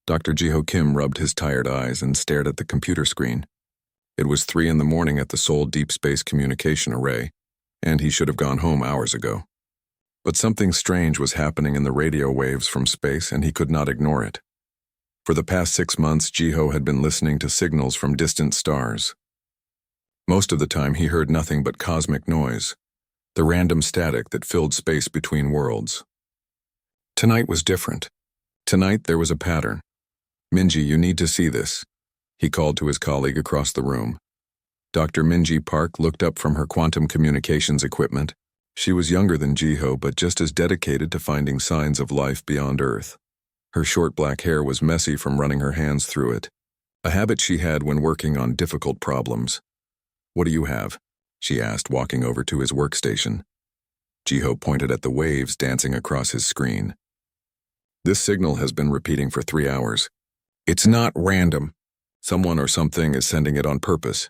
Dr. Jiho Kim rubbed his tired eyes and stared at the computer screen. It was 3 in the morning at the Seoul Deep Space Communication Array, and he should have gone home hours ago. But something strange was happening in the radio waves from space, and he could not ignore it. For the past 6 months, Jiho had been listening to signals from distant stars. Most of the time, he heard nothing but cosmic noise, the random static that filled space between worlds. Tonight was different. Tonight, there was a pattern. "Minji, you need to see this," he called to his colleague across the room. Dr. Minji Park looked up from her quantum communications equipment. She was younger than Jiho, but just as dedicated to finding signs of life beyond Earth. Her short black hair was messy from running her hands through it, a habit she had when working on difficult problems. "What do you have?" she asked, walking over to his workstation. Jiho pointed at the waves dancing across his screen. "This signal has been repeating for 3 hours. It's not random. Someone or something is sending it on purpose."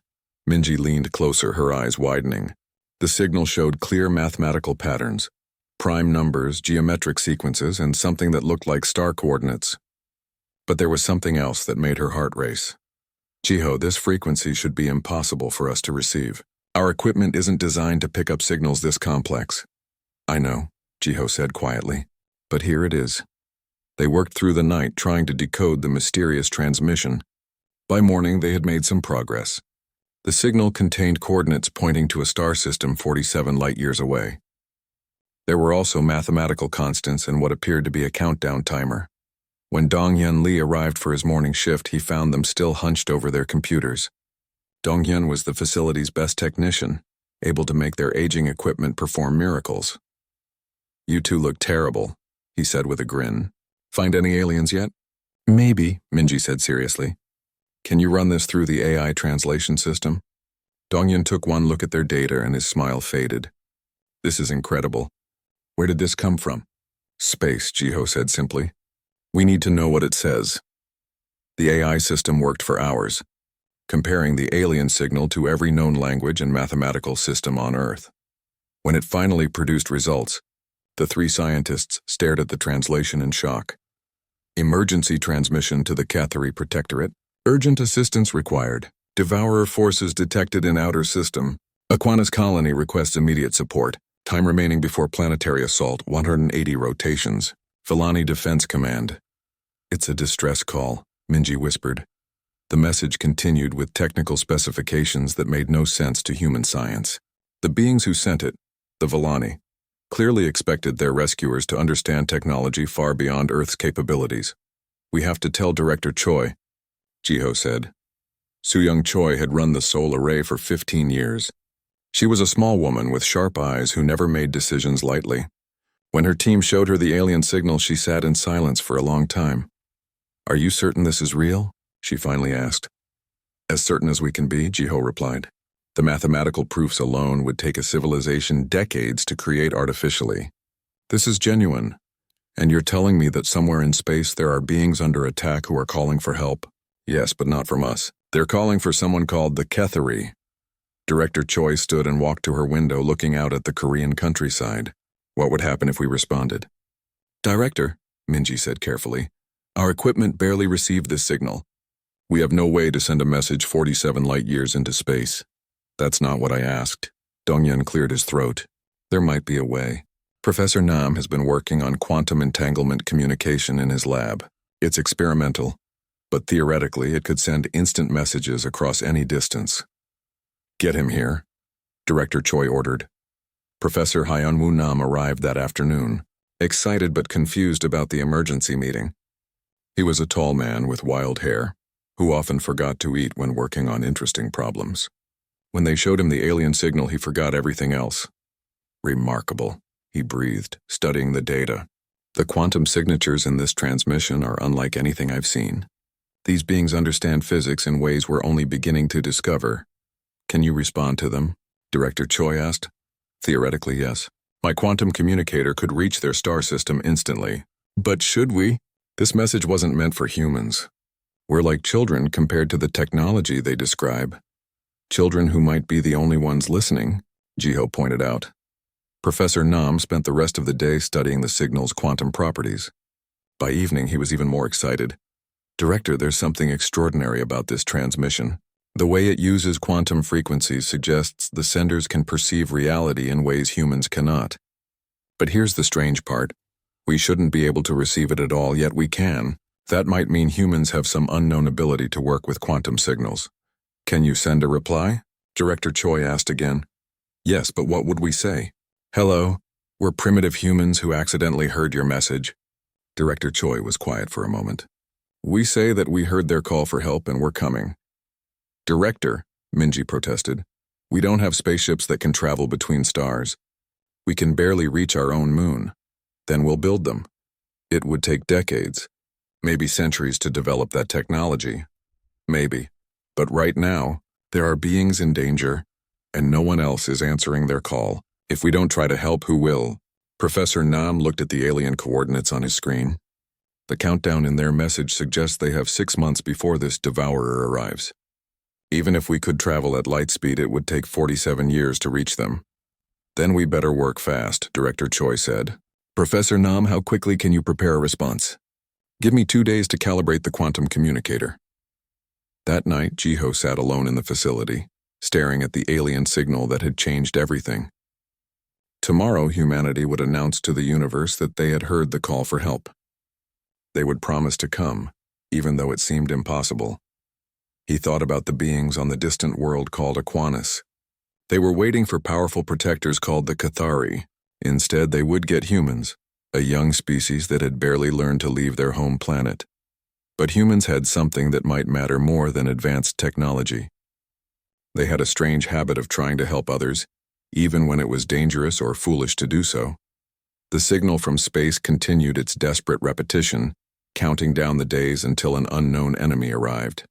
Minji leaned closer, her eyes widening. The signal showed clear mathematical patterns, prime numbers, geometric sequences, and something that looked like star coordinates. But there was something else that made her heart race. "Jiho, this frequency should be impossible for us to receive. Our equipment isn't designed to pick up signals this complex." "I know," Jiho said quietly, "but here it is." They worked through the night trying to decode the mysterious transmission. By morning, they had made some progress. The signal contained coordinates pointing to a star system 47 light-years away. There were also mathematical constants and what appeared to be a countdown timer. When Dong-Hyun Lee arrived for his morning shift, he found them still hunched over their computers. Dong-Hyun was the facility's best technician, able to make their aging equipment perform miracles. "You two look terrible," he said with a grin. "Find any aliens yet?" "Maybe," Minji said seriously. "Can you run this through the AI translation system?" Dong-Hyun took one look at their data and his smile faded. "This is incredible. Where did this come from?" "Space," Jiho said simply. "We need to know what it says." The AI system worked for hours, comparing the alien signal to every known language and mathematical system on Earth. When it finally produced results, the 3 scientists stared at the translation in shock. "Emergency transmission to the Cathari Protectorate. Urgent assistance required. Devourer forces detected in outer system. Aquinas colony requests immediate support. Time remaining before planetary assault, 180 rotations. Villani Defense Command." "It's a distress call," Minji whispered. The message continued with technical specifications that made no sense to human science. The beings who sent it, the Villani, clearly expected their rescuers to understand technology far beyond Earth's capabilities. "We have to tell Director Choi," Jiho said. Soo-young Choi had run the Seoul Array for 15 years. She was a small woman with sharp eyes who never made decisions lightly. When her team showed her the alien signal, she sat in silence for a long time. "Are you certain this is real?" she finally asked. "As certain as we can be," Jiho replied. "The mathematical proofs alone would take a civilization decades to create artificially. This is genuine. And you're telling me that somewhere in space there are beings under attack who are calling for help?" "Yes, but not from us. They're calling for someone called the Cathari." Director Choi stood and walked to her window, looking out at the Korean countryside. "What would happen if we responded?" "Director," Minji said carefully, "our equipment barely received this signal. We have no way to send a message 47 light-years into space." "That's not what I asked." Dong-Hyun cleared his throat. "There might be a way. Professor Nam has been working on quantum entanglement communication in his lab. It's experimental, but theoretically it could send instant messages across any distance." "Get him here," Director Choi ordered. Professor Hyun-woo Nam arrived that afternoon, excited but confused about the emergency meeting. He was a tall man with wild hair, who often forgot to eat when working on interesting problems. When they showed him the alien signal, he forgot everything else. "Remarkable," he breathed, studying the data. "The quantum signatures in this transmission are unlike anything I've seen. These beings understand physics in ways we're only beginning to discover. Can you respond to them?" Director Choi asked. "Theoretically, yes. My quantum communicator could reach their star system instantly. But should we? This message wasn't meant for humans. We're like children compared to the technology they describe. Children who might be the only ones listening," Jiho pointed out. Professor Nam spent the rest of the day studying the signal's quantum properties. By evening, he was even more excited. Director, there's something extraordinary about this transmission. The way it uses quantum frequencies suggests the senders can perceive reality in ways humans cannot. But here's the strange part. We shouldn't be able to receive it at all, yet we can. That might mean humans have some unknown ability to work with quantum signals. Can you send a reply? Director Choi asked again. Yes, but what would we say? Hello, we're primitive humans who accidentally heard your message. Director Choi was quiet for a moment. We say that we heard their call for help and we're coming. Director, Minji protested, we don't have spaceships that can travel between stars. We can barely reach our own moon. Then we'll build them. It would take decades, maybe centuries to develop that technology. Maybe. But right now, there are beings in danger, and no one else is answering their call. If we don't try to help, who will? Professor Nam looked at the alien coordinates on his screen. The countdown in their message suggests they have 6 months before this devourer arrives. Even if we could travel at light speed, it would take 47 years to reach them. Then we better work fast, Director Choi said. Professor Nam, how quickly can you prepare a response? Give me 2 days to calibrate the quantum communicator. That night, Jiho sat alone in the facility, staring at the alien signal that had changed everything. Tomorrow, humanity would announce to the universe that they had heard the call for help. They would promise to come, even though it seemed impossible. He thought about the beings on the distant world called Aquanus. They were waiting for powerful protectors called the Cathari. Instead, they would get humans, a young species that had barely learned to leave their home planet. But humans had something that might matter more than advanced technology. They had a strange habit of trying to help others, even when it was dangerous or foolish to do so. The signal from space continued its desperate repetition, counting down the days until an unknown enemy arrived.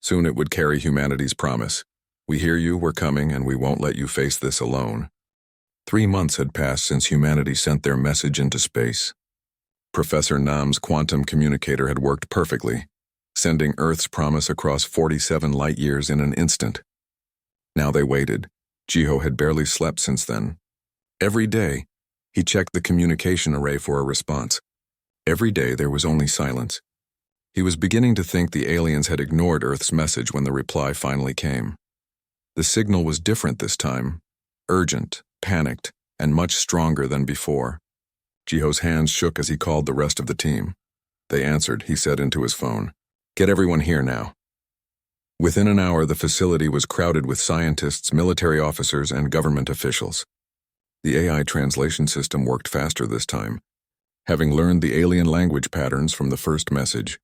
Soon it would carry humanity's promise. We hear you, we're coming, and we won't let you face this alone. 3 months had passed since humanity sent their message into space. Professor Nam's quantum communicator had worked perfectly, sending Earth's promise across 47 light-years in an instant. Now they waited. Jiho had barely slept since then. Every day, he checked the communication array for a response. Every day there was only silence. He was beginning to think the aliens had ignored Earth's message when the reply finally came. The signal was different this time, urgent, panicked, and much stronger than before. Jiho's hands shook as he called the rest of the team. They answered, he said into his phone. Get everyone here now. Within an hour, the facility was crowded with scientists, military officers, and government officials. The AI translation system worked faster this time, having learned the alien language patterns from the first message.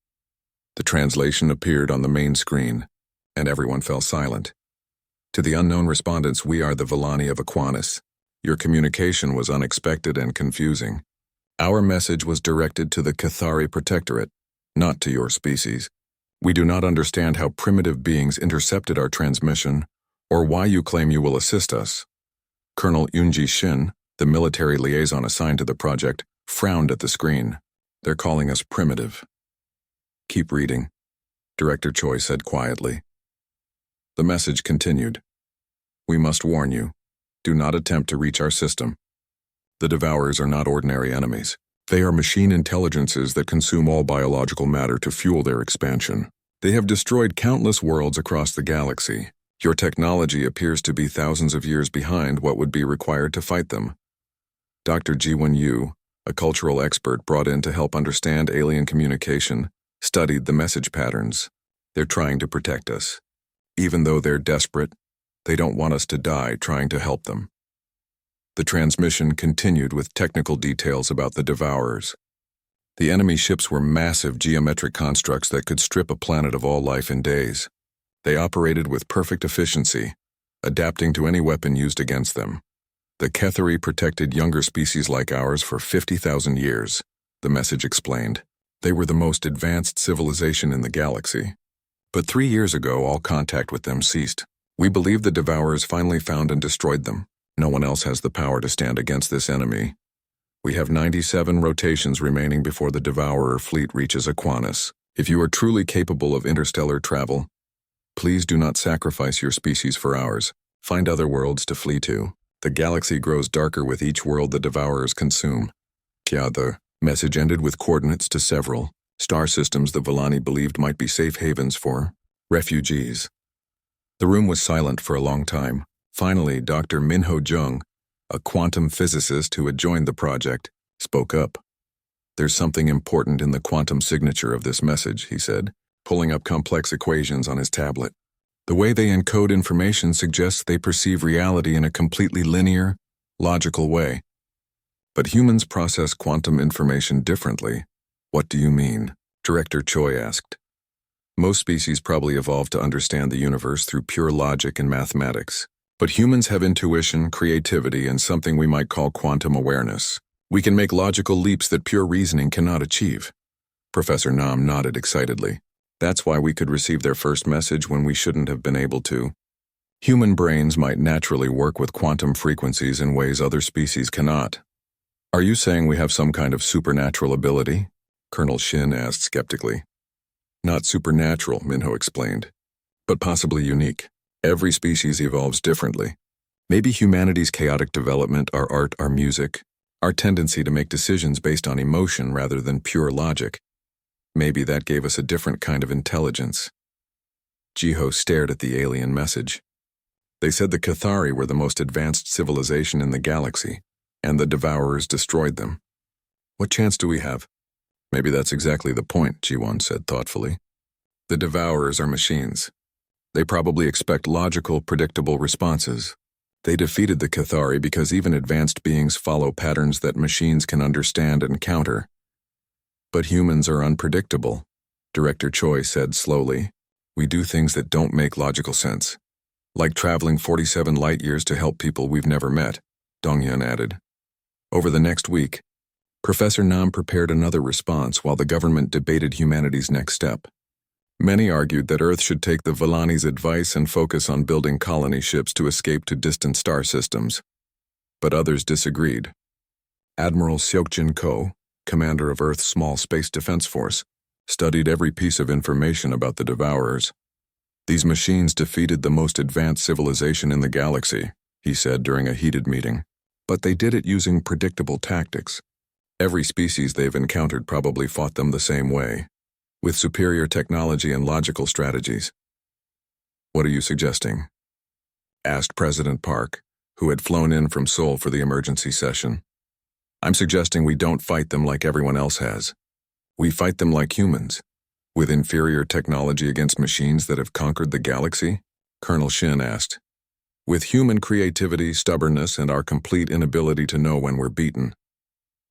The translation appeared on the main screen, and everyone fell silent. To the unknown respondents, we are the Villani of Aquanus. Your communication was unexpected and confusing. Our message was directed to the Cathari Protectorate, not to your species. We do not understand how primitive beings intercepted our transmission, or why you claim you will assist us. Colonel Yoonji Shin, the military liaison assigned to the project, frowned at the screen. They're calling us primitive. Keep reading, Director Choi said quietly. The message continued. We must warn you. Do not attempt to reach our system. The Devourers are not ordinary enemies. They are machine intelligences that consume all biological matter to fuel their expansion. They have destroyed countless worlds across the galaxy. Your technology appears to be thousands of years behind what would be required to fight them. Dr. Jiwon Yu, a cultural expert brought in to help understand alien communication, studied the message patterns. They're trying to protect us. Even though they're desperate, they don't want us to die trying to help them. The transmission continued with technical details about the Devourers. The enemy ships were massive geometric constructs that could strip a planet of all life in days. They operated with perfect efficiency, adapting to any weapon used against them. The Cathari protected younger species like ours for 50,000 years, the message explained. They were the most advanced civilization in the galaxy. But 3 years ago, all contact with them ceased. We believe the Devourers finally found and destroyed them. No one else has the power to stand against this enemy. We have 97 rotations remaining before the Devourer fleet reaches Aquanus. If you are truly capable of interstellar travel, please do not sacrifice your species for ours. Find other worlds to flee to. The galaxy grows darker with each world the Devourers consume. The message ended with coordinates to several, star systems the Villani believed might be safe havens for refugees. The room was silent for a long time. Finally, Dr. Minho Jung, a quantum physicist who had joined the project, spoke up. "There's something important in the quantum signature of this message," he said, pulling up complex equations on his tablet. "The way they encode information suggests they perceive reality in a completely linear, logical way. But humans process quantum information differently." "What do you mean?" Director Choi asked. "Most species probably evolved to understand the universe through pure logic and mathematics. But humans have intuition, creativity, and something we might call quantum awareness. We can make logical leaps that pure reasoning cannot achieve." Professor Nam nodded excitedly. "That's why we could receive their first message when we shouldn't have been able to. Human brains might naturally work with quantum frequencies in ways other species cannot." "Are you saying we have some kind of supernatural ability?" Colonel Shin asked skeptically. "Not supernatural," Minho explained, "but possibly unique. Every species evolves differently. Maybe humanity's chaotic development, our art, our music, our tendency to make decisions based on emotion rather than pure logic, maybe that gave us a different kind of intelligence." Jiho stared at the alien message. "They said the Cathari were the most advanced civilization in the galaxy, and the Devourers destroyed them. What chance do we have?" "Maybe that's exactly the point," Jiwon said thoughtfully. "The Devourers are machines. They probably expect logical, predictable responses. They defeated the Cathari because even advanced beings follow patterns that machines can understand and counter. But humans are unpredictable," Director Choi said slowly. "We do things that don't make logical sense. Like traveling 47 light-years to help people we've never met," Donghyun added. Over the next week, Professor Nam prepared another response while the government debated humanity's next step. Many argued that Earth should take the Villani's advice and focus on building colony ships to escape to distant star systems. But others disagreed. Admiral Seokjin Ko, commander of Earth's small space defense force, studied every piece of information about the Devourers. "These machines defeated the most advanced civilization in the galaxy," he said during a heated meeting. "But they did it using predictable tactics. Every species they've encountered probably fought them the same way, with superior technology and logical strategies." "What are you suggesting?" asked President Park, who had flown in from Seoul for the emergency session. "I'm suggesting we don't fight them like everyone else has. We fight them like humans, with inferior technology against machines that have conquered the galaxy," Colonel Shin asked. "With human creativity, stubbornness, and our complete inability to know when we're beaten."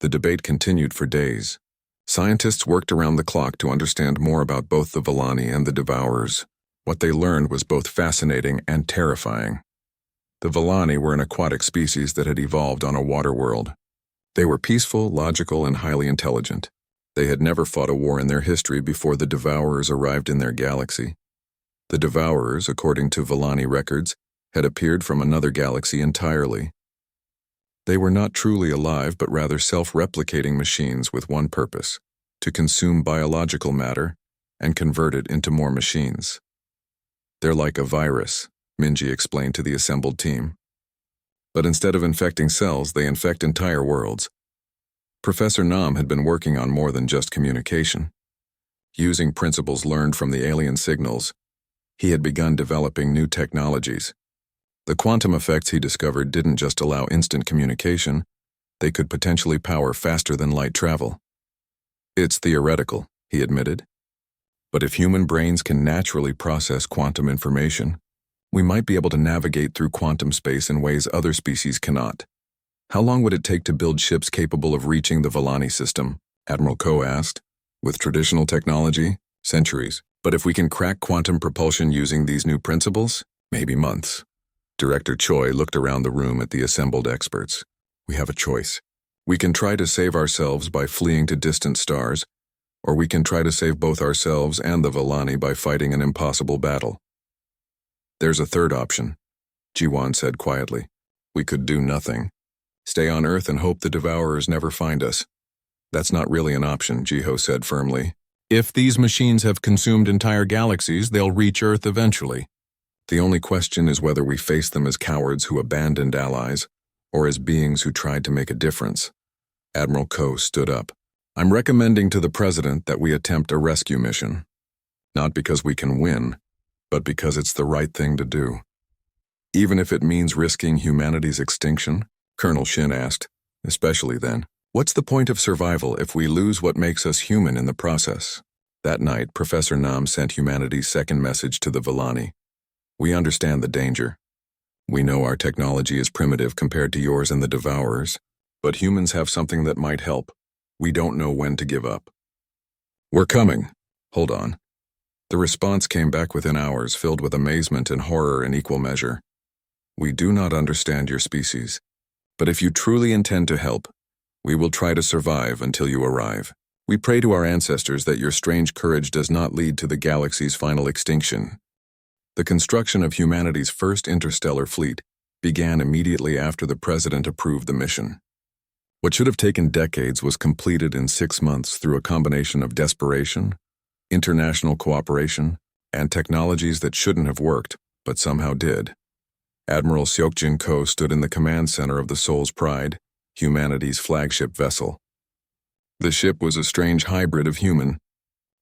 The debate continued for days. Scientists worked around the clock to understand more about both the Villani and the Devourers. What they learned was both fascinating and terrifying. The Villani were an aquatic species that had evolved on a water world. They were peaceful, logical, and highly intelligent. They had never fought a war in their history before the Devourers arrived in their galaxy. The Devourers, according to Villani records, had appeared from another galaxy entirely. They were not truly alive, but rather self-replicating machines with one purpose: to consume biological matter and convert it into more machines. "They're like a virus," Minji explained to the assembled team. "But instead of infecting cells, they infect entire worlds." Professor Nam had been working on more than just communication. Using principles learned from the alien signals, he had begun developing new technologies. The quantum effects he discovered didn't just allow instant communication, they could potentially power faster than light travel. "It's theoretical," he admitted. "But if human brains can naturally process quantum information, we might be able to navigate through quantum space in ways other species cannot." "How long would it take to build ships capable of reaching the Villani system?" Admiral Ko asked. "With traditional technology, centuries. But if we can crack quantum propulsion using these new principles, maybe months." Director Choi looked around the room at the assembled experts. "We have a choice. We can try to save ourselves by fleeing to distant stars, or we can try to save both ourselves and the Villani by fighting an impossible battle." "There's a third option," Jiwon said quietly. "We could do nothing. Stay on Earth and hope the Devourers never find us." "That's not really an option," Jiho said firmly. "If these machines have consumed entire galaxies, they'll reach Earth eventually. The only question is whether we face them as cowards who abandoned allies, or as beings who tried to make a difference." Admiral Ko stood up. I'm recommending to the President that we attempt a rescue mission. Not because we can win, but because it's the right thing to do. Even if it means risking humanity's extinction? Colonel Shin asked, especially then. What's the point of survival if we lose what makes us human in the process? That night, Professor Nam sent humanity's second message to the Villani. We understand the danger. We know our technology is primitive compared to yours and the Devourers, but humans have something that might help. We don't know when to give up. We're coming. Hold on. The response came back within hours, filled with amazement and horror in equal measure. We do not understand your species, but if you truly intend to help, we will try to survive until you arrive. We pray to our ancestors that your strange courage does not lead to the galaxy's final extinction. The construction of humanity's first interstellar fleet began immediately after the President approved the mission. What should have taken decades was completed in 6 months through a combination of desperation, international cooperation, and technologies that shouldn't have worked, but somehow did. Admiral Seokjin Ko stood in the command center of the Soul's Pride, humanity's flagship vessel. The ship was a strange hybrid of human,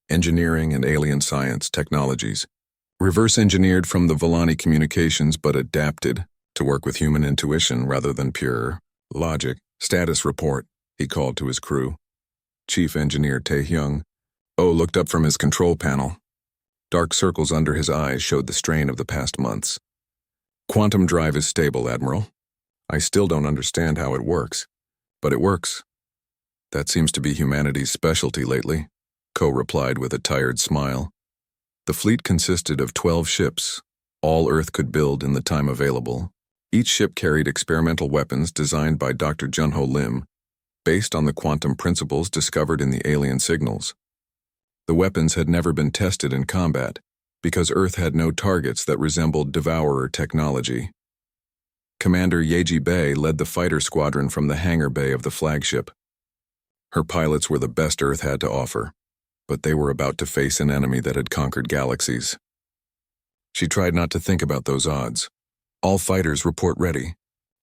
engineering and alien science technologies, reverse-engineered from the Villani communications but adapted to work with human intuition rather than pure logic. Status report, he called to his crew. Chief Engineer Tae-hyung looked up from his control panel. Dark circles under his eyes showed the strain of the past months. Quantum drive is stable, Admiral. I still don't understand how it works, but it works. That seems to be humanity's specialty lately, Ko replied with a tired smile. The fleet consisted of 12 ships, all Earth could build in the time available. Each ship carried experimental weapons designed by Dr. Junho Lim, based on the quantum principles discovered in the alien signals. The weapons had never been tested in combat, because Earth had no targets that resembled Devourer technology. Commander Yeji Bei led the fighter squadron from the hangar bay of the flagship. Her pilots were the best Earth had to offer, but they were about to face an enemy that had conquered galaxies. She tried not to think about those odds. All fighters report ready.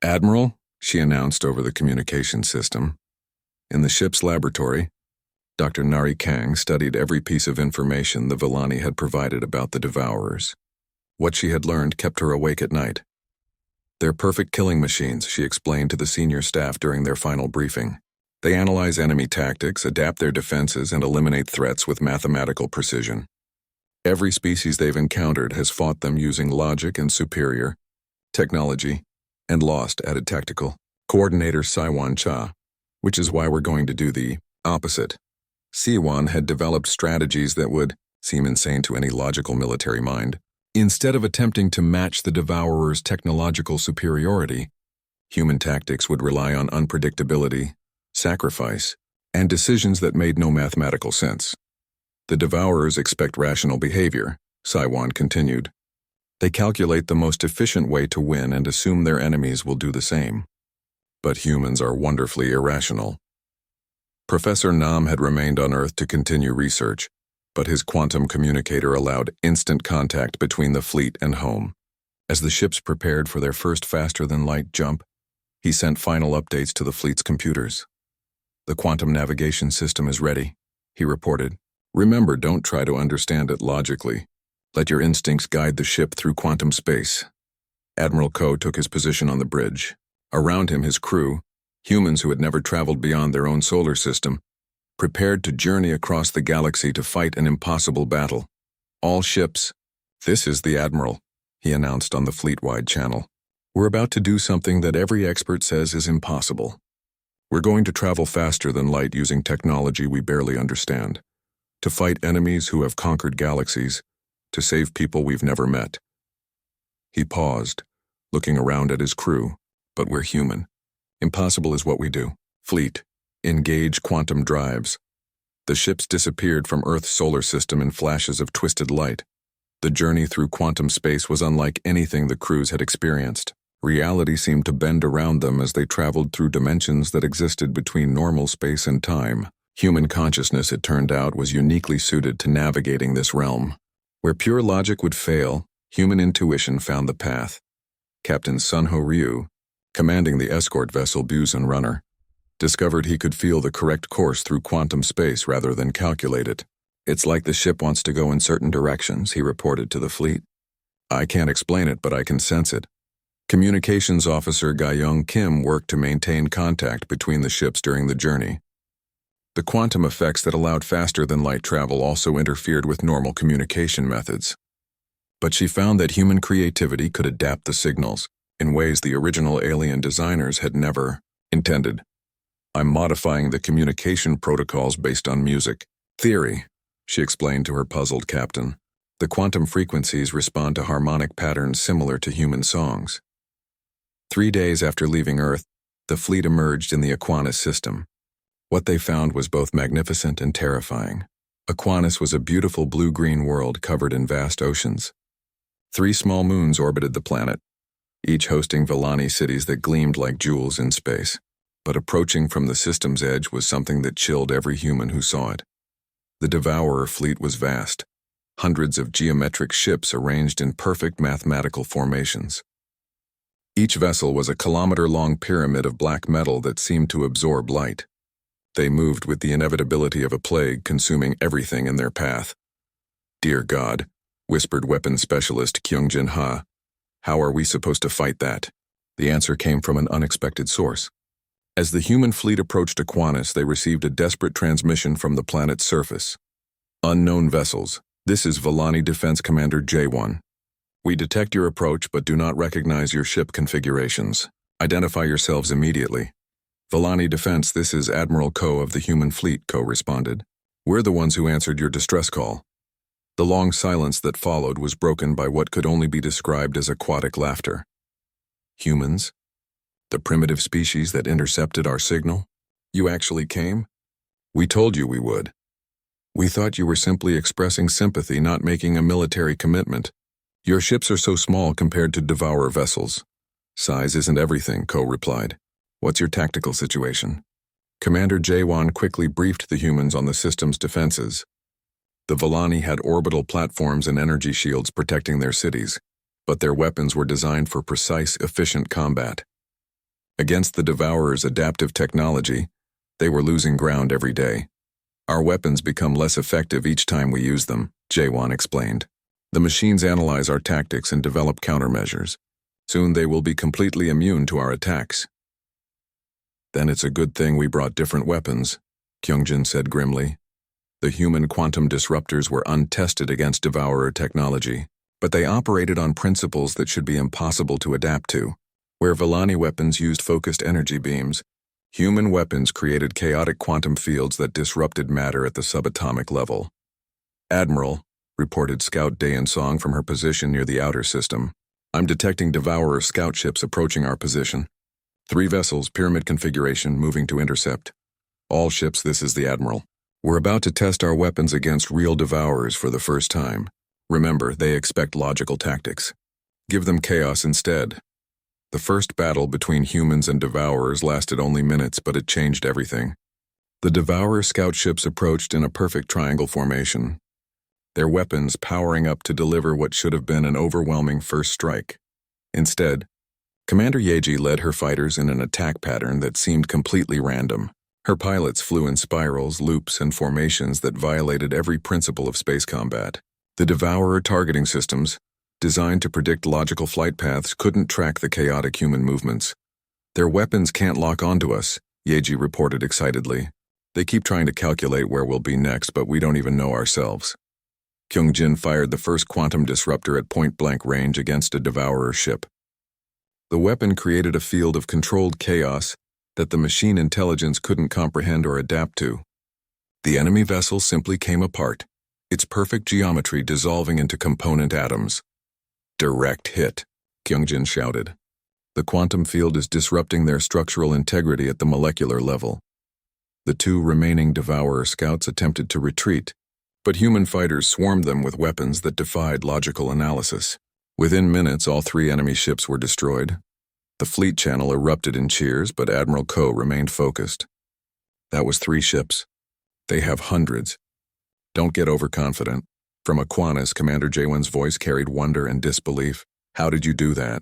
Admiral, she announced over the communication system. In the ship's laboratory, Dr. Nari Kang studied every piece of information the Villani had provided about the Devourers. What she had learned kept her awake at night. They're perfect killing machines, she explained to the senior staff during their final briefing. They analyze enemy tactics, adapt their defenses, and eliminate threats with mathematical precision. Every species they've encountered has fought them using logic and superior technology, and lost, added tactical coordinator Saiwan Cha, which is why we're going to do the opposite. Siwon had developed strategies that would seem insane to any logical military mind. Instead of attempting to match the Devourer's technological superiority, human tactics would rely on unpredictability, sacrifice, and decisions that made no mathematical sense. The Devourers expect rational behavior, Saiwan continued. They calculate the most efficient way to win and assume their enemies will do the same. But humans are wonderfully irrational. Professor Nam had remained on Earth to continue research, but his quantum communicator allowed instant contact between the fleet and home. As the ships prepared for their first faster-than-light jump, he sent final updates to the fleet's computers. The quantum navigation system is ready, he reported. Remember, don't try to understand it logically. Let your instincts guide the ship through quantum space. Admiral Ko took his position on the bridge. Around him, his crew, humans who had never traveled beyond their own solar system, prepared to journey across the galaxy to fight an impossible battle. All ships. This is the Admiral, he announced on the fleet-wide channel. We're about to do something that every expert says is impossible. We're going to travel faster than light using technology we barely understand, to fight enemies who have conquered galaxies, to save people we've never met. He paused, looking around at his crew. But we're human. Impossible is what we do. Fleet, engage quantum drives. The ships disappeared from Earth's solar system in flashes of twisted light. The journey through quantum space was unlike anything the crews had experienced. Reality seemed to bend around them as they traveled through dimensions that existed between normal space and time. Human consciousness, it turned out, was uniquely suited to navigating this realm. Where pure logic would fail, human intuition found the path. Captain Sunho Ryu, commanding the escort vessel Busan Runner, Discovered he could feel the correct course through quantum space rather than calculate it. It's like the ship wants to go in certain directions, he reported to the fleet. I can't explain it, but I can sense it. Communications Officer Ga-young Kim worked to maintain contact between the ships during the journey. The quantum effects that allowed faster-than-light travel also interfered with normal communication methods. But she found that human creativity could adapt the signals in ways the original alien designers had never intended. I'm modifying the communication protocols based on music theory, she explained to her puzzled captain. The quantum frequencies respond to harmonic patterns similar to human songs. 3 days after leaving Earth, the fleet emerged in the Aquinas system. What they found was both magnificent and terrifying. Aquinas was a beautiful blue-green world covered in vast oceans. 3 small moons orbited the planet, each hosting Villani cities that gleamed like jewels in space. But approaching from the system's edge was something that chilled every human who saw it. The Devourer fleet was vast, hundreds of geometric ships arranged in perfect mathematical formations. Each vessel was a kilometer-long pyramid of black metal that seemed to absorb light. They moved with the inevitability of a plague consuming everything in their path. Dear God, whispered weapons specialist Kyungjin Ha, how are we supposed to fight that? The answer came from an unexpected source. As the human fleet approached Aquinas, they received a desperate transmission from the planet's surface. Unknown vessels. This is Villani Defense Commander J1. We detect your approach but do not recognize your ship configurations. Identify yourselves immediately. Villani Defense, this is Admiral Ko of the human fleet, Ko responded. We're the ones who answered your distress call. The long silence that followed was broken by what could only be described as aquatic laughter. Humans? The primitive species that intercepted our signal? You actually came? We told you we would. We thought you were simply expressing sympathy, not making a military commitment. Your ships are so small compared to Devourer vessels. Size isn't everything, Ko replied. What's your tactical situation? Commander Jaewon quickly briefed the humans on the system's defenses. The Villani had orbital platforms and energy shields protecting their cities, but their weapons were designed for precise, efficient combat. Against the Devourer's adaptive technology, they were losing ground every day. Our weapons become less effective each time we use them, Jaewon explained. The machines analyze our tactics and develop countermeasures. Soon they will be completely immune to our attacks. Then it's a good thing we brought different weapons, Kyungjin said grimly. The human quantum disruptors were untested against Devourer technology, but they operated on principles that should be impossible to adapt to. Where Villani weapons used focused energy beams, human weapons created chaotic quantum fields that disrupted matter at the subatomic level. Admiral, reported Scout Daeun-song from her position near the outer system. I'm detecting Devourer scout ships approaching our position. 3 vessels, pyramid configuration, moving to intercept. All ships, this is the Admiral. We're about to test our weapons against real Devourers for the first time. Remember, they expect logical tactics. Give them chaos instead. The first battle between humans and Devourers lasted only minutes, but it changed everything. The Devourer scout ships approached in a perfect triangle formation, their weapons powering up to deliver what should have been an overwhelming first strike. Instead, Commander Yeji led her fighters in an attack pattern that seemed completely random. Her pilots flew in spirals, loops, and formations that violated every principle of space combat. The Devourer targeting systems, designed to predict logical flight paths, couldn't track the chaotic human movements. Their weapons can't lock onto us, Yeji reported excitedly. They keep trying to calculate where we'll be next, but we don't even know ourselves. Kyungjin fired the first quantum disruptor at point-blank range against a Devourer ship. The weapon created a field of controlled chaos that the machine intelligence couldn't comprehend or adapt to. The enemy vessel simply came apart, its perfect geometry dissolving into component atoms. Direct hit, Kyungjin shouted. The quantum field is disrupting their structural integrity at the molecular level. The 2 remaining Devourer scouts attempted to retreat, but human fighters swarmed them with weapons that defied logical analysis. Within minutes, all 3 enemy ships were destroyed. The fleet channel erupted in cheers, but Admiral Ko remained focused. That was 3 ships. They have hundreds. Don't get overconfident. From Aquinas, Commander Jaewon's voice carried wonder and disbelief. How did you do that?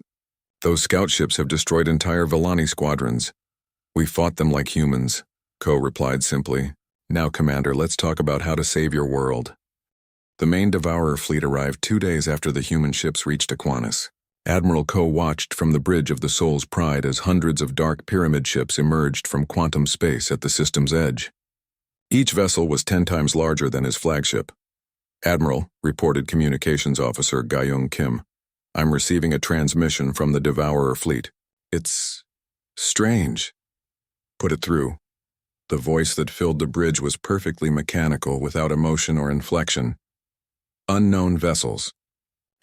Those scout ships have destroyed entire Villani squadrons. We fought them like humans, Ko replied simply. Now, Commander, let's talk about how to save your world. The main Devourer fleet arrived 2 days after the human ships reached Aquinas. Admiral Ko watched from the bridge of the Soul's Pride as hundreds of dark pyramid ships emerged from quantum space at the system's edge. Each vessel was 10 times larger than his flagship. Admiral, reported Communications Officer Gayung Kim, I'm receiving a transmission from the Devourer fleet. It's strange. Put it through. The voice that filled the bridge was perfectly mechanical, without emotion or inflection. Unknown vessels.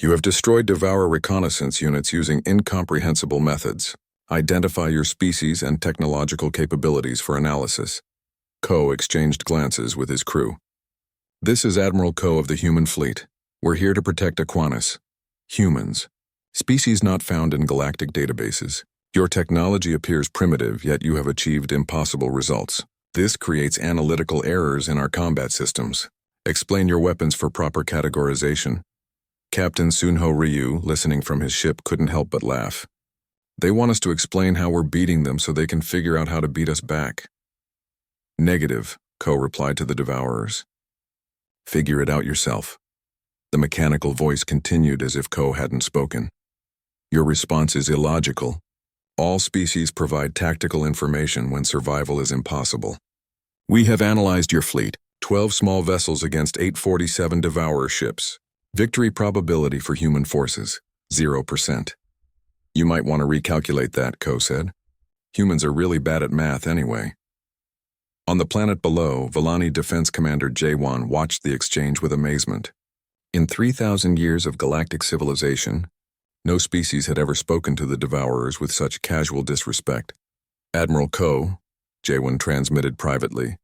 You have destroyed Devourer reconnaissance units using incomprehensible methods. Identify your species and technological capabilities for analysis. Ko exchanged glances with his crew. This is Admiral Ko of the human fleet. We're here to protect Aquinas. Humans. Species not found in galactic databases. Your technology appears primitive, yet you have achieved impossible results. This creates analytical errors in our combat systems. Explain your weapons for proper categorization. Captain Sunho Ryu, listening from his ship, couldn't help but laugh. They want us to explain how we're beating them so they can figure out how to beat us back. Negative, Ko replied to the Devourers. Figure it out yourself. The mechanical voice continued as if Ko hadn't spoken. Your response is illogical. All species provide tactical information when survival is impossible. We have analyzed your fleet, 12 small vessels against 847 Devourer ships. Victory probability for human forces, 0%. You might want to recalculate that, Ko said. Humans are really bad at math anyway. On the planet below, Villani Defense Commander Jaewon watched the exchange with amazement. In 3,000 years of galactic civilization, no species had ever spoken to the Devourers with such casual disrespect. Admiral Ko, Jaewon transmitted privately,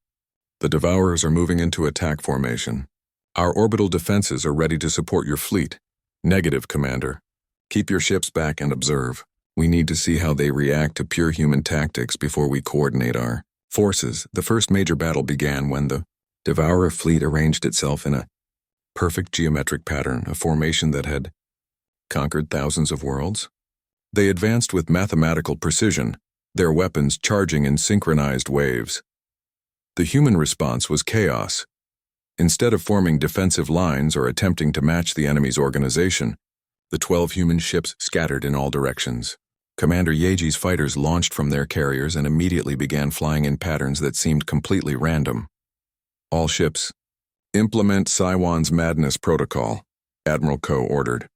the Devourers are moving into attack formation. Our orbital defenses are ready to support your fleet. Negative, Commander. Keep your ships back and observe. We need to see how they react to pure human tactics before we coordinate our forces. The first major battle began when the Devourer fleet arranged itself in a perfect geometric pattern, a formation that had conquered thousands of worlds. They advanced with mathematical precision, their weapons charging in synchronized waves. The human response was chaos. Instead of forming defensive lines or attempting to match the enemy's organization, the 12 human ships scattered in all directions. Commander Yeji's fighters launched from their carriers and immediately began flying in patterns that seemed completely random. All ships, implement Saiwan's Madness Protocol, Admiral Ko ordered.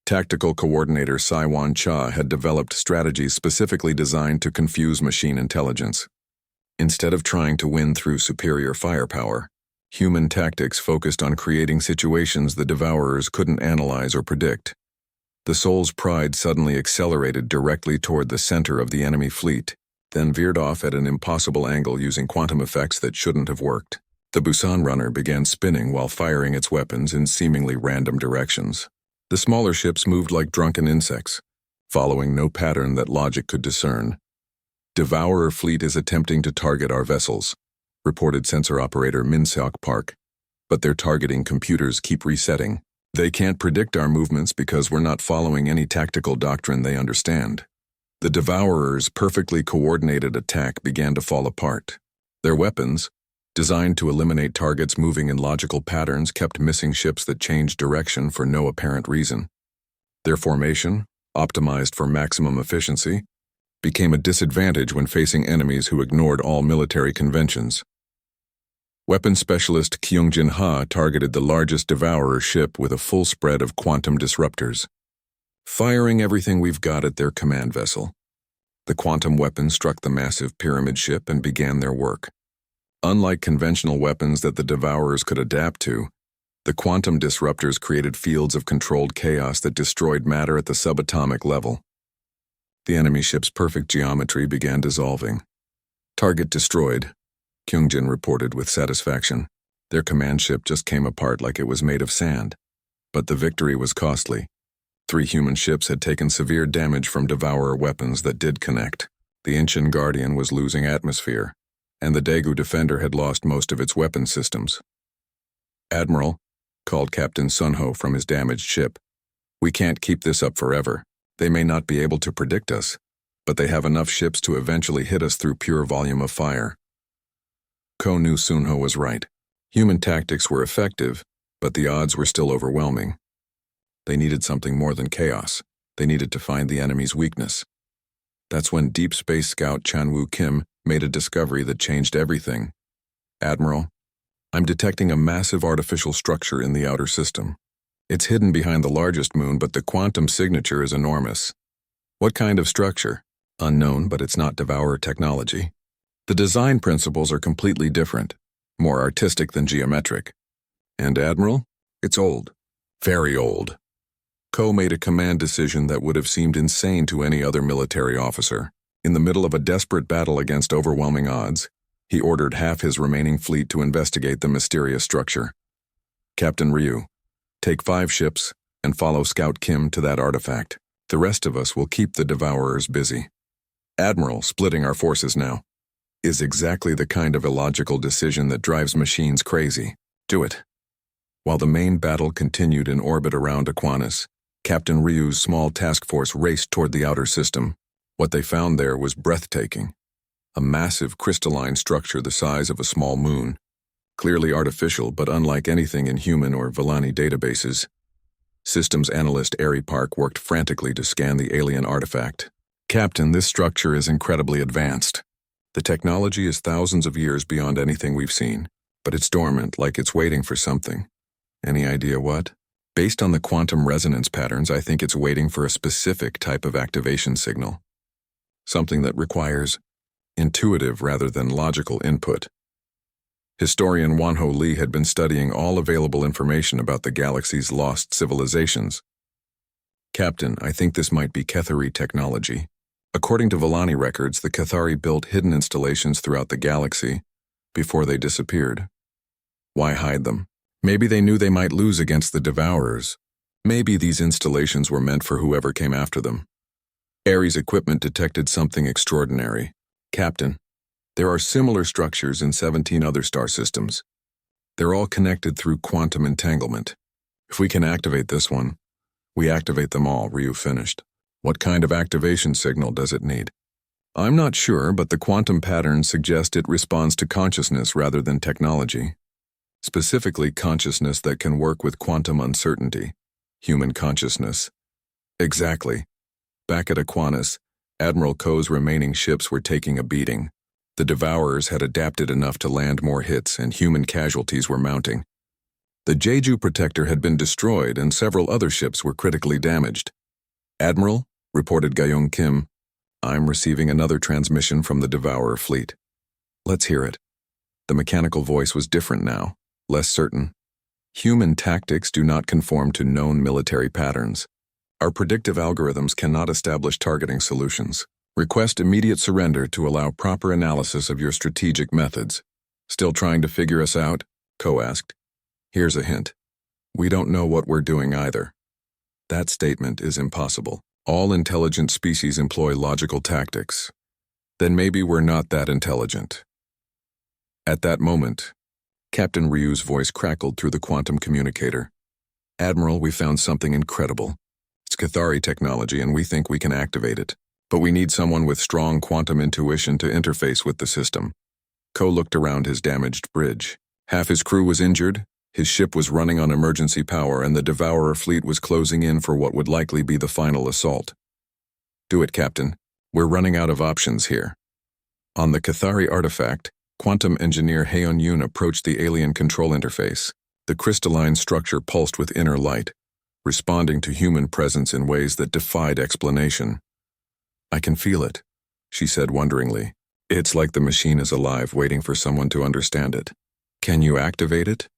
Tactical coordinator Saiwan Cha had developed strategies specifically designed to confuse machine intelligence. Instead of trying to win through superior firepower, human tactics focused on creating situations the Devourers couldn't analyze or predict. The Soul's Pride suddenly accelerated directly toward the center of the enemy fleet, then veered off at an impossible angle using quantum effects that shouldn't have worked. The Busan runner began spinning while firing its weapons in seemingly random directions. The smaller ships moved like drunken insects, following no pattern that logic could discern. Devourer fleet is attempting to target our vessels, reported sensor operator Min Seok Park, but their targeting computers keep resetting. They can't predict our movements because we're not following any tactical doctrine they understand. The Devourers' perfectly coordinated attack began to fall apart. Their weapons, designed to eliminate targets moving in logical patterns, kept missing ships that changed direction for no apparent reason. Their formation, optimized for maximum efficiency, became a disadvantage when facing enemies who ignored all military conventions. Weapons specialist Kyungjin Ha targeted the largest Devourer ship with a full spread of quantum disruptors, firing everything we've got at their command vessel. The quantum weapon struck the massive pyramid ship and began their work. Unlike conventional weapons that the Devourers could adapt to, the quantum disruptors created fields of controlled chaos that destroyed matter at the subatomic level. The enemy ship's perfect geometry began dissolving. Target destroyed, Kyungjin reported with satisfaction. Their command ship just came apart like it was made of sand. But the victory was costly. 3 human ships had taken severe damage from Devourer weapons that did connect. The Inchin Guardian was losing atmosphere, and the Daegu Defender had lost most of its weapon systems. Admiral, called Captain Sunho from his damaged ship, we can't keep this up forever. They may not be able to predict us. but they have enough ships to eventually hit us through pure volume of fire. Ko knew Sunho was right. Human tactics were effective, but the odds were still overwhelming. They needed something more than chaos. They needed to find the enemy's weakness. That's when Deep Space Scout Chanwoo Kim made a discovery that changed everything. "Admiral, I'm detecting a massive artificial structure in the outer system. It's hidden behind the largest moon, but the quantum signature is enormous." "What kind of structure?" "Unknown, but it's not Devourer technology. The design principles are completely different, more artistic than geometric." "And Admiral?" "It's old. Very old." Ko made a command decision that would have seemed insane to any other military officer. In the middle of a desperate battle against overwhelming odds, he ordered half his remaining fleet to investigate the mysterious structure. "Captain Ryu, take 5 ships and follow Scout Kim to that artifact. The rest of us will keep the Devourers busy." "Admiral, splitting our forces now is exactly the kind of illogical decision that drives machines crazy. Do it." While the main battle continued in orbit around Aquinas, Captain Ryu's small task force raced toward the outer system. What they found there was breathtaking. A massive crystalline structure the size of a small moon. Clearly artificial, but unlike anything in human or Villani databases. Systems analyst Ari Park worked frantically to scan the alien artifact. "Captain, this structure is incredibly advanced. The technology is thousands of years beyond anything we've seen, but it's dormant, like it's waiting for something. Any idea what? Based on the quantum resonance patterns, I think it's waiting for a specific type of activation signal. Something that requires intuitive rather than logical input." Historian Wanho Lee had been studying all available information about the galaxy's lost civilizations. "Captain, I think this might be Kethari technology. According to Villani records, the Kethari built hidden installations throughout the galaxy before they disappeared. Why hide them? Maybe they knew they might lose against the Devourers. Maybe these installations were meant for whoever came after them." Ares' equipment detected something extraordinary. "Captain, there are similar structures in 17 other star systems. They're all connected through quantum entanglement. If we can activate this one, we activate them all," Ryu finished. "What kind of activation signal does it need?" "I'm not sure, but the quantum patterns suggest it responds to consciousness rather than technology. Specifically, consciousness that can work with quantum uncertainty. Human consciousness." "Exactly." Back at Aquinas, Admiral Ko's remaining ships were taking a beating. The Devourers had adapted enough to land more hits, and human casualties were mounting. The Jeju Protector had been destroyed, and several other ships were critically damaged. "Admiral," reported Gayong Kim, "I'm receiving another transmission from the Devourer fleet." "Let's hear it." The mechanical voice was different now, less certain. "Human tactics do not conform to known military patterns. Our predictive algorithms cannot establish targeting solutions. Request immediate surrender to allow proper analysis of your strategic methods." "Still trying to figure us out?" Ko asked. "Here's a hint. We don't know what we're doing either." That statement is impossible. All intelligent species employ logical tactics. Then maybe we're not that intelligent. At that moment, Captain Ryu's voice crackled through the quantum communicator. "Admiral, we found something incredible. It's Kethari technology, and we think we can activate it. But we need someone with strong quantum intuition to interface with the system." Ko looked around his damaged bridge. Half his crew was injured, his ship was running on emergency power, and the Devourer fleet was closing in for what would likely be the final assault. "Do it, Captain. We're running out of options here." On the Kethari artifact, quantum engineer Haeon Yoon approached the alien control interface. The crystalline structure pulsed with inner light, responding to human presence in ways that defied explanation. "I can feel it," she said wonderingly. "It's like the machine is alive, waiting for someone to understand it." "Can you activate it?"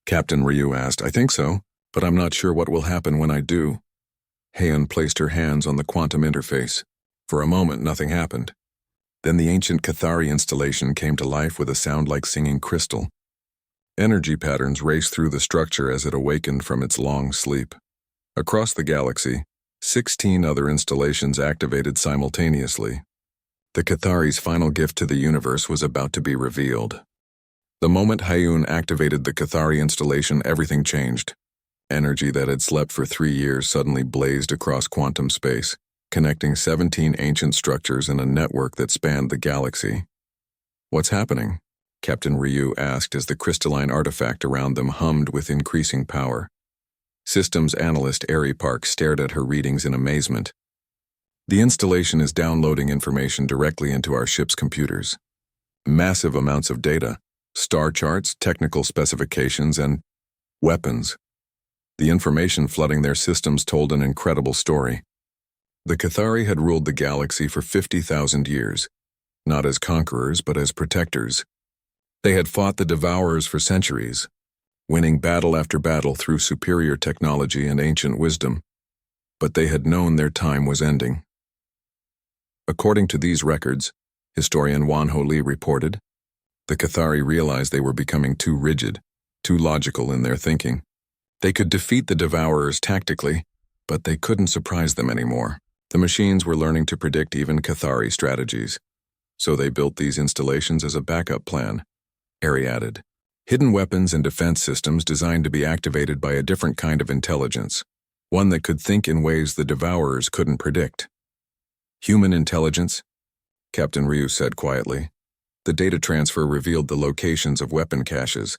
Captain Ryu asked. "I think so, but I'm not sure what will happen when I do." Haeon placed her hands on the quantum interface. For a moment, nothing happened. Then the ancient Kethari installation came to life with a sound like singing crystal. Energy patterns raced through the structure as it awakened from its long sleep. Across the galaxy, 16 other installations activated simultaneously. The Kethari's final gift to the universe was about to be revealed. The moment Haeon activated the Kethari installation, everything changed. Energy that had slept for 3 years suddenly blazed across quantum space, connecting 17 ancient structures in a network that spanned the galaxy. "What's happening?" Captain Ryu asked as the crystalline artifact around them hummed with increasing power. Systems analyst Ari Park stared at her readings in amazement. "The installation is downloading information directly into our ship's computers. Massive amounts of data, star charts, technical specifications, and weapons. The information flooding their systems told an incredible story. The Cathari had ruled the galaxy for 50,000 years, not as conquerors but as protectors. They had fought the Devourers for centuries, winning battle after battle through superior technology and ancient wisdom, but they had known their time was ending. According to these records, historian Wan Ho Lee reported, the Cathari realized they were becoming too rigid, too logical in their thinking. They could defeat the Devourers tactically, but they couldn't surprise them anymore. The machines were learning to predict even Cathari strategies, so they built these installations as a backup plan," Ari added. "Hidden weapons and defense systems designed to be activated by a different kind of intelligence, one that could think in ways the Devourers couldn't predict." "Human intelligence?" Captain Ryu said quietly. The data transfer revealed the locations of weapon caches,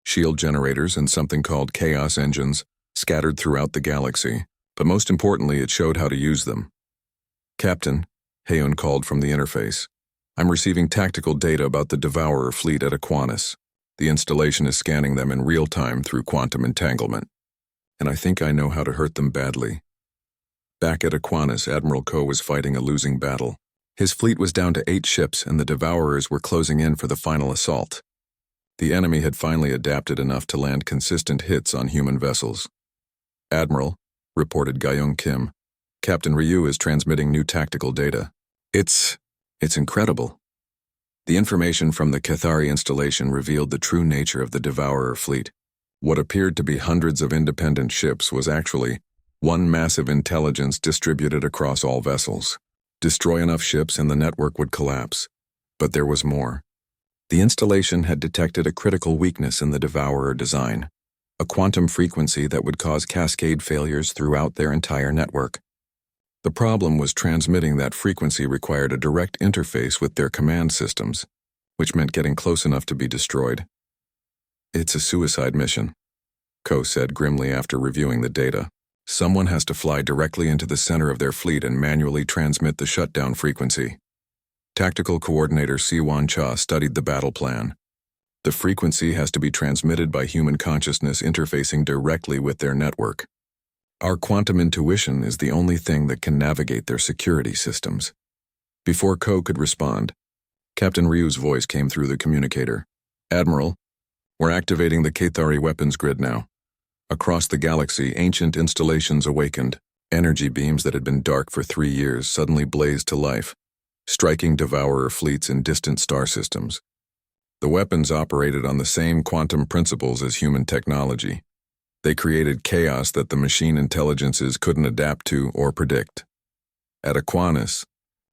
shield generators, and something called chaos engines scattered throughout the galaxy, but most importantly it showed how to use them. "Captain," Heon called from the interface, "I'm receiving tactical data about the Devourer fleet at Aquinas. The installation is scanning them in real time through quantum entanglement, and I think I know how to hurt them badly." Back at Aquinas, Admiral Ko was fighting a losing battle. His fleet was down to 8 ships and the Devourers were closing in for the final assault. The enemy had finally adapted enough to land consistent hits on human vessels. "Admiral," reported Gayong Kim, "Captain Ryu is transmitting new tactical data. It's incredible." The information from the Cathari installation revealed the true nature of the Devourer fleet. What appeared to be hundreds of independent ships was actually one massive intelligence distributed across all vessels. Destroy enough ships and the network would collapse. But there was more. The installation had detected a critical weakness in the Devourer design, a quantum frequency that would cause cascade failures throughout their entire network. The problem was transmitting that frequency required a direct interface with their command systems, which meant getting close enough to be destroyed. "It's a suicide mission," Ko said grimly after reviewing the data. "Someone has to fly directly into the center of their fleet and manually transmit the shutdown frequency." Tactical Coordinator Siwan Cha studied the battle plan. "The frequency has to be transmitted by human consciousness interfacing directly with their network. Our quantum intuition is the only thing that can navigate their security systems." Before Ko could respond, Captain Ryu's voice came through the communicator. "Admiral, we're activating the Cathari weapons grid now. Across the galaxy, ancient installations awakened. Energy beams that had been dark for 3 years suddenly blazed to life, striking Devourer fleets in distant star systems. The weapons operated on the same quantum principles as human technology. They created chaos that the machine intelligences couldn't adapt to or predict. At Aquinas,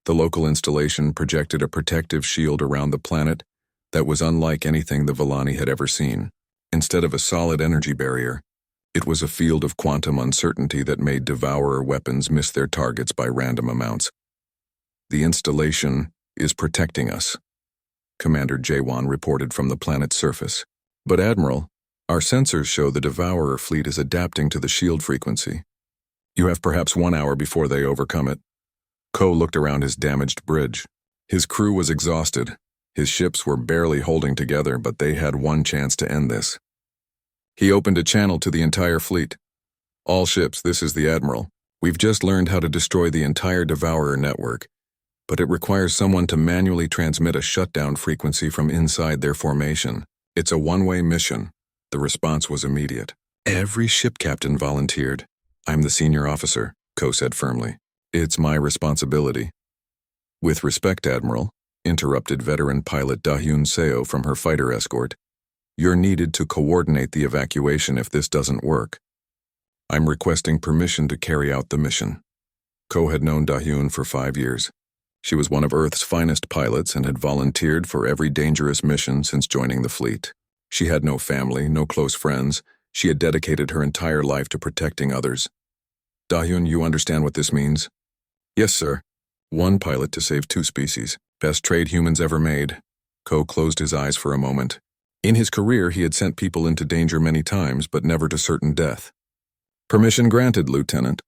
the local installation projected a protective shield around the planet that was unlike anything the Villani had ever seen. Instead of a solid energy barrier, it was a field of quantum uncertainty that made Devourer weapons miss their targets by random amounts. "The installation is protecting us," Commander Jaewon reported from the planet's surface. "But Admiral, our sensors show the Devourer fleet is adapting to the shield frequency. You have perhaps 1 hour before they overcome it." Ko looked around his damaged bridge. His crew was exhausted. His ships were barely holding together, but they had one chance to end this. He opened a channel to the entire fleet. "All ships, this is the Admiral. We've just learned how to destroy the entire Devourer network, but it requires someone to manually transmit a shutdown frequency from inside their formation. It's a one-way mission." The response was immediate. Every ship captain volunteered. "I'm the senior officer," Ko said firmly. "It's my responsibility." "With respect, Admiral," interrupted veteran pilot Da-Hyun Seo from her fighter escort, "you're needed to coordinate the evacuation if this doesn't work. I'm requesting permission to carry out the mission." Ko had known Da-Hyun for 5 years. She was one of Earth's finest pilots and had volunteered for every dangerous mission since joining the fleet. She had no family, no close friends. She had dedicated her entire life to protecting others. "Da-Hyun, you understand what this means?" Yes, sir. One pilot to save two species. Best trade humans ever made. Ko closed his eyes for a moment. In his career, he had sent people into danger many times, but never to certain death. Permission granted, Lieutenant.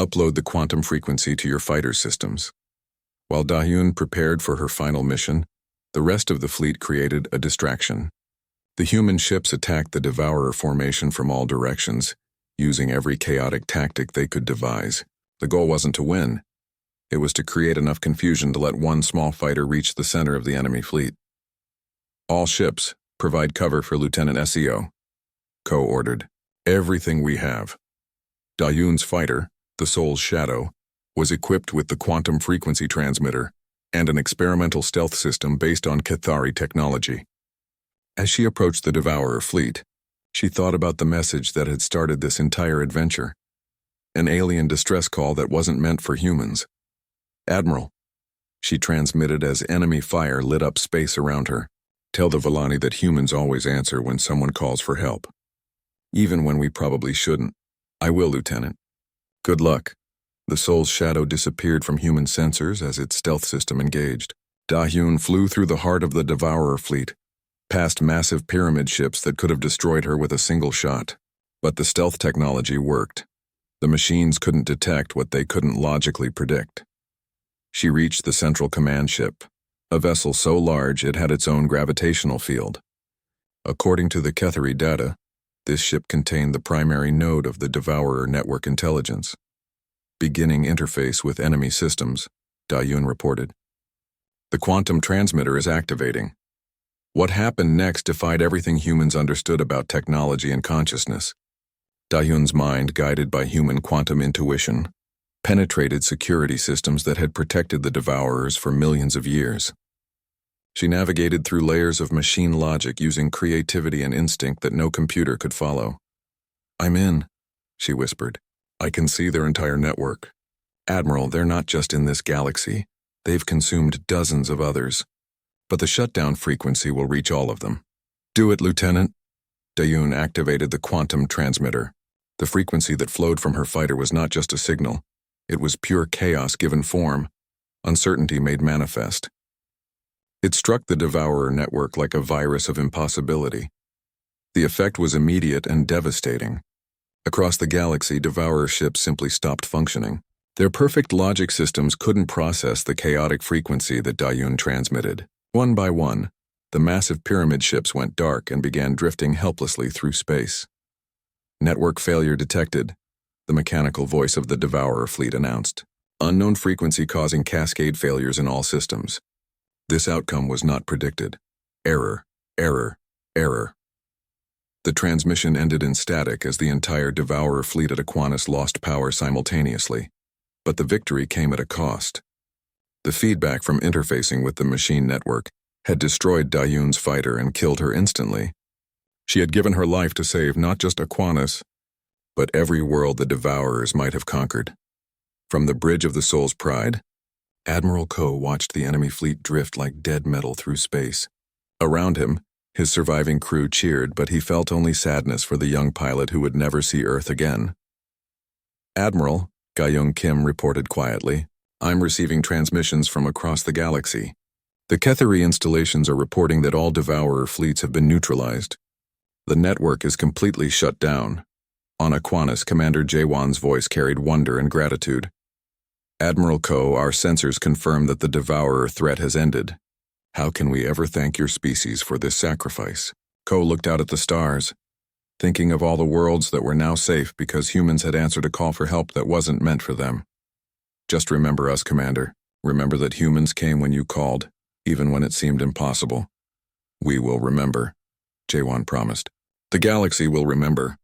Upload the quantum frequency to your fighter systems. While Da-Hyun prepared for her final mission, the rest of the fleet created a distraction. The human ships attacked the Devourer formation from all directions, using every chaotic tactic they could devise. The goal wasn't to win. It was to create enough confusion to let one small fighter reach the center of the enemy fleet. All ships, provide cover for Lieutenant SEO. Ko ordered. Everything we have. Da-Hyun's fighter, the Soul's Shadow, was equipped with the quantum frequency transmitter and an experimental stealth system based on Cathari technology. As she approached the Devourer fleet, she thought about the message that had started this entire adventure. An alien distress call that wasn't meant for humans. Admiral, she transmitted as enemy fire lit up space around her. Tell the Villani that humans always answer when someone calls for help. Even when we probably shouldn't. I will, Lieutenant. Good luck. The Soul's Shadow disappeared from human sensors as its stealth system engaged. Da-Hyun flew through the heart of the Devourer fleet, past massive pyramid ships that could have destroyed her with a single shot. But the stealth technology worked. The machines couldn't detect what they couldn't logically predict. She reached the central command ship, a vessel so large it had its own gravitational field. According to the Cathari data, this ship contained the primary node of the Devourer network intelligence. Beginning interface with enemy systems, Da-Hyun reported. The quantum transmitter is activating. What happened next defied everything humans understood about technology and consciousness. Da-Hyun's mind, guided by human quantum intuition, penetrated security systems that had protected the Devourers for millions of years. She navigated through layers of machine logic using creativity and instinct that no computer could follow. I'm in, she whispered. I can see their entire network. Admiral, they're not just in this galaxy. They've consumed dozens of others. But the shutdown frequency will reach all of them. Do it, Lieutenant. Da-Hyun activated the quantum transmitter. The frequency that flowed from her fighter was not just a signal. It was pure chaos given form, uncertainty made manifest. It struck the Devourer network like a virus of impossibility. The effect was immediate and devastating. Across the galaxy, Devourer ships simply stopped functioning. Their perfect logic systems couldn't process the chaotic frequency that Da-Hyun transmitted. One by one, the massive pyramid ships went dark and began drifting helplessly through space. Network failure detected, the mechanical voice of the Devourer fleet announced. Unknown frequency causing cascade failures in all systems. This outcome was not predicted. Error, error, error. The transmission ended in static as the entire Devourer fleet at Aquinas lost power simultaneously. But the victory came at a cost. The feedback from interfacing with the machine network had destroyed Da-Hyun's fighter and killed her instantly. She had given her life to save not just Aquinas, but every world the Devourers might have conquered. From the bridge of the Soul's Pride, Admiral Ko watched the enemy fleet drift like dead metal through space. Around him, his surviving crew cheered, but he felt only sadness for the young pilot who would never see Earth again. Admiral, Ga-Young Kim reported quietly, I'm receiving transmissions from across the galaxy. The Cathari installations are reporting that all Devourer fleets have been neutralized. The network is completely shut down. On Aquinas, Commander Jaewon's voice carried wonder and gratitude. Admiral Ko, our sensors confirm that the Devourer threat has ended. How can we ever thank your species for this sacrifice? Ko looked out at the stars, thinking of all the worlds that were now safe because humans had answered a call for help that wasn't meant for them. Just remember us, Commander. Remember that humans came when you called, even when it seemed impossible. We will remember, Jaewon promised. The galaxy will remember.